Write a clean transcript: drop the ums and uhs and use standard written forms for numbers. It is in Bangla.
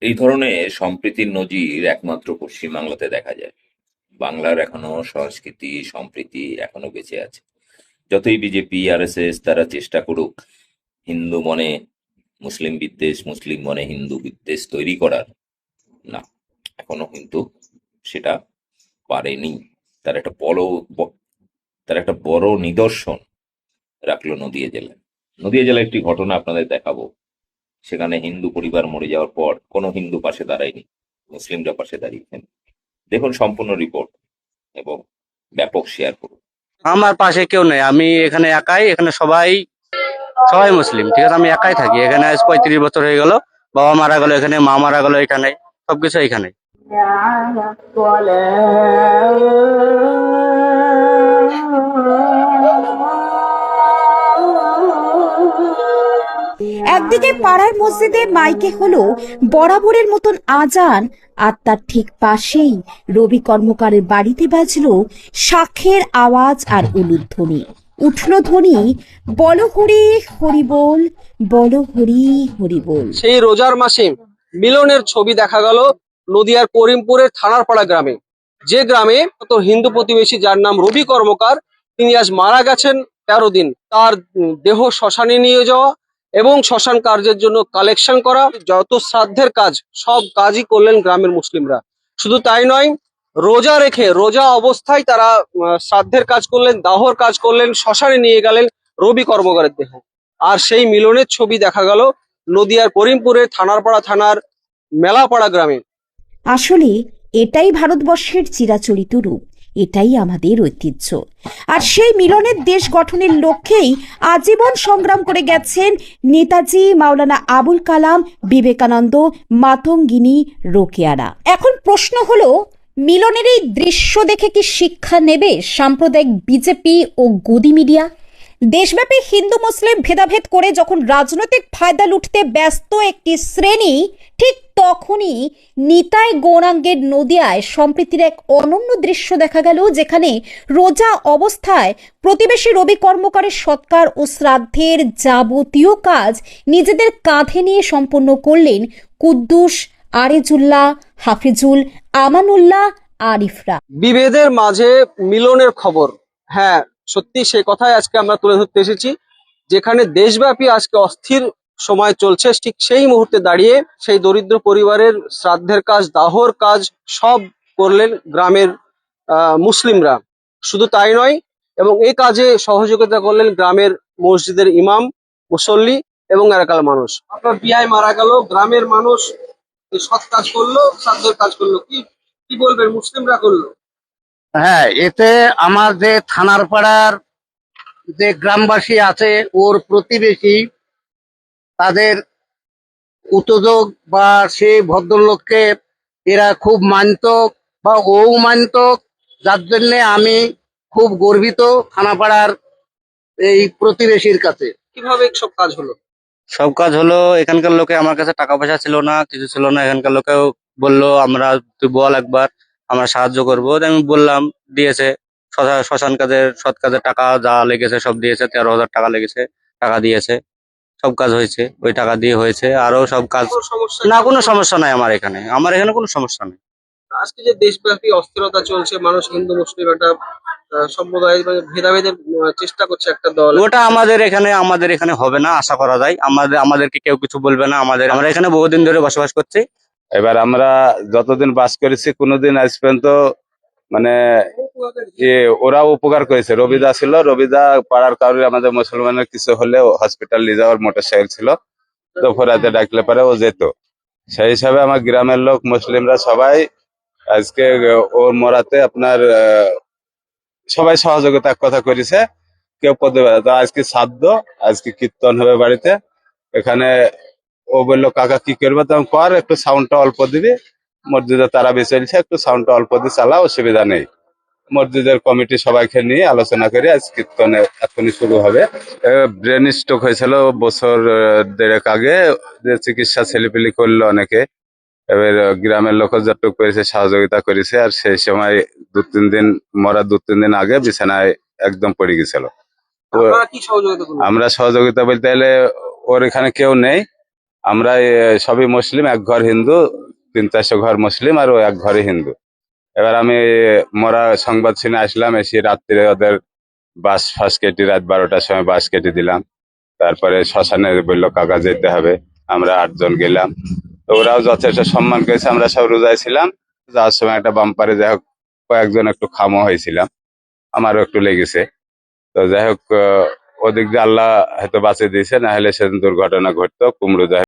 এই ধরনের সম্প্রীতির নজির একমাত্র পশ্চিমবাংলাতে দেখা যায়। বাংলার এখনো সংস্কৃতি সম্প্রীতি এখনো বেঁচে আছে। যতই বিজেপি আরএসএস তারা চেষ্টা করুক হিন্দু মনে মুসলিম বিদ্বেষ, মুসলিম মনে হিন্দু বিদ্বেষ তৈরি করার, না, এখনো কিন্তু সেটা পারেনি। তার একটা বড় ব- তার একটা বড় নিদর্শন রাখলো নদিয়া জেলায়। নদিয়া জেলায় একটি ঘটনা আপনাদের দেখাবো। সেখানে হিন্দু পরিবার মরে যাওয়ার পর কোনো হিন্দু পাশে দাঁড়ায়নি, মুসলিমরা পাশে দাঁড়িয়েছেন। দেখুন সম্পূর্ণ রিপোর্ট এবং ব্যাপক শেয়ার করুন। আমার পাশে কেউ নেই, আমি এখানে একাই। এখানে সবাই সবাই মুসলিম, ঠিক আছে। আমি একাই থাকি এখানে, আজ 35 বছর হয়ে গেল। বাবা মারা গেল এখানে, মা মারা গেল এখানে, সবকিছু এখানে। একদিকে পাড়ার মসজিদে মাইকে হলো বরাবরের মতন আজান, আর তার ঠিক পাশেই রবি কর্মকারের বাড়িতে বাজলো শাঁখের আওয়াজ আর উলুধ্বনি। উঠল ধ্বনি, বল হরি হরি বল, বল হরি হরি বল। সেই রোজার মাসে মিলনের ছবি দেখা গেল নদিয়ার করিমপুরের থানারপাড়া গ্রামে। যে গ্রামে তো হিন্দু প্রতিবেশী, যার নাম রবি কর্মকার, তিনি আজ মারা গেছেন 13 দিন। তার দেহ শ্মশানে নিয়ে যাওয়া এবং শ্মশান কার্যের জন্য কালেকশন করা, যত শ্রাদ্ধের কাজ সব কাজই করলেন গ্রামের মুসলিমরা। শুধু তাই নয়, রোজা রেখে রোজা অবস্থায় তারা শ্রাদ্ধের কাজ করলেন, দাহর কাজ করলেন, শ্মশানে নিয়ে গেলেন রবি কর্মকারের দেহ। আর সেই মিলনের ছবি দেখা গেল নদিয়ার করিমপুরের থানারপাড়া থানার মেলাপাড়া গ্রামে। আসলে এটাই ভারতবর্ষের চিরাচরিত রূপ, এটাই আমাদের ঐতিহ্য। আর সেই মিলনের দেশ গঠনের লক্ষ্যেই আজীবন সংগ্রাম করে গেছেন নেতাজি, মাওলানা আবুল কালাম, বিবেকানন্দ, মাতঙ্গিনী, রোকেয়ারা। এখন প্রশ্ন হলো, মিলনের এই দৃশ্য দেখে কি শিক্ষা নেবে সাম্প্রদায়িক বিজেপি ও গদি মিডিয়া? দেশব্যাপী হিন্দু মুসলিম ভেদাভেদ করে যখন রাজনৈতিক ফায়দা লুটতে ব্যস্ত একটি শ্রেণী, ঠিক তখনই নিতাই গৌরাঙ্গের নদিয়ায় সম্প্রীতির এক অনন্য দৃশ্য দেখা গেল, যেখানে রোজা অবস্থায় প্রতিবেশী রবি কর্মকারের সৎকার ও শ্রাদ্ধের যাবতীয় কাজ নিজেদের কাঁধে নিয়ে সম্পন্ন করলেন কুদ্দুস, আরেজুল্লাহ, হাফিজুল, আমানুল্লাহ, আরিফরা। বিভেদের মাঝে মিলনের খবর। হ্যাঁ, সত্যি সে কথাই আজকে আমরা তুলে ধরতে এসেছি। যেখানে দেশব্যাপী আজকে অস্থির সময় চলছে, ঠিক সেই মুহূর্তে দাঁড়িয়ে সেই দরিদ্র পরিবারের শ্রাদ্ধের কাজ, দাহর কাজ সব করলেন গ্রামের মুসলিমরা। শুধু তাই নয়, এবং এই কাজে সহযোগিতা করলেন গ্রামের মসজিদের ইমাম, মুসল্লি এবং এলাকার মানুষ। আপনার বিয়ায় মারা গেল, গ্রামের মানুষ এই সৎ কাজ করলো, শ্রাদ্ধের কাজ করলো, কি কি বলবেন? মুসলিমরা করলো। হ্যাঁ, এতে আমার যে থানার পাড়ার যে গ্রামবাসী আছে, ওর প্রতিবেশী, তাদের উদ্যোগ বা সেই ভদ্রলোককে এরা খুব মানত বা ও মানত, যার জন্য আমি খুব গর্বিত থানাপাড়ার এই প্রতিবেশীর কাছে। কিভাবে সব কাজ হলো? সব কাজ হলো, এখানকার লোকে, আমার কাছে টাকা পয়সা ছিল না, কিছু ছিল না। এখানকার লোকেও বললো, আমরা তুই বল একবার, আমরা সাহায্য করবো। তো আমি বললাম, দিয়েছে। শ্মশান কাজের, সৎ কাজের টাকা যা লেগেছে সব দিয়েছে। 13,000 টাকা লেগেছে, টাকা দিয়েছে। সব কাজ হয়েছে, ওই টাকা দিয়ে হয়েছে। আরো সব কাজ। কোনো সমস্যা না, নেই? কোনো সমস্যা নাই আমার এখানে কোনো সমস্যা নেই। আজকে যে দেশব্যাপী অস্থিরতা চলছে, মানুষ হিন্দু মুসলিম একটা সম্প্রদায় ভেদাভেদের চেষ্টা করছে একটা দল। ওটা আমাদের এখানে হবে না, আশা করা যায়। আমাদেরকে কেউ কিছু বলবে না। আমরা এখানে বহুদিন ধরে বসবাস করছি। এবার আমরা যতদিন বাস করেছি কোনোদিন আজ পর্যন্ত মানে ওরাও উপকার করেছে। রবিদা ছিল, রবিদা পাড়ার কারোর আমাদের মুসলমানের কিছু হলে হসপিটাল নিয়ে যাওয়ার মোটর সাইকেল ছিল, তো ফোরাতে ডাকলে পারে ও যেত। সেই হিসাবে আমার গ্রামের লোক মুসলিমরা সবাই আজকে ওর মরাতে আপনার সবাই সহযোগিতা এক কথা করেছে। কেউ প্রতিবাদ, তো আজকে শ্রাদ্ধ, আজকে কীর্তন হবে বাড়িতে। এখানে ও বললো, কাকা কি করবে? তখন কর, একটু সাউন্ডটা অল্প দিবি। মসজিদে তারাবি চলছে, একটু সাউন্ডটা অল্প দিয়ে চালা, অসুবিধা নেই। মসজিদের কমিটি সবাইকে নিয়ে আলোচনা করে আজ কীর্তনে এখনই শুরু হবে। ব্রেন স্ট্রোক হয়েছিল বছর দেড়েক আগে, যে চিকিৎসা ছেলেপিলি করলো অনেকে। এবার গ্রামের লোক যতটুকু করেছে সহযোগিতা করেছে। আর সেই সময় মরার 2-3 দিন আগে বিছানায় একদম পড়ে গেছিল। আপনারা কি সহযোগিতা করলেন? আমরা সহযোগিতা বলতে গেলে ওর এখানে কেউ নেই, আমরা সবই মুসলিম, এক ঘর হিন্দু, 300-400 ঘর মুসলিম আর ও এক ঘরে হিন্দু। এবার আমি মোরা সংবাদ শুনে আসলাম, এসে রাত্রে ওদের বাস ফাস কেটে রাত 12টার সময় বাস কেটে দিলাম। তারপরে শ্মশানে বললো কাকা যেতে হবে, আমরা 8 জন গেলাম। তো ওরাও যথেষ্ট সম্মান করেছে, আমরা সব রোজায় ছিলাম। যাওয়ার সময় একটা বাম্পারে যাই হোক কয়েকজন একটু খামো হয়েছিলাম, আমারও একটু লেগেছে। তো যাই হোক ওদিক দিয়ে আল্লাহ হয়তো বাঁচিয়ে দিয়েছে, না হলে সেদিন দুর্ঘটনা ঘটতো। কুমড়ো যাই হোক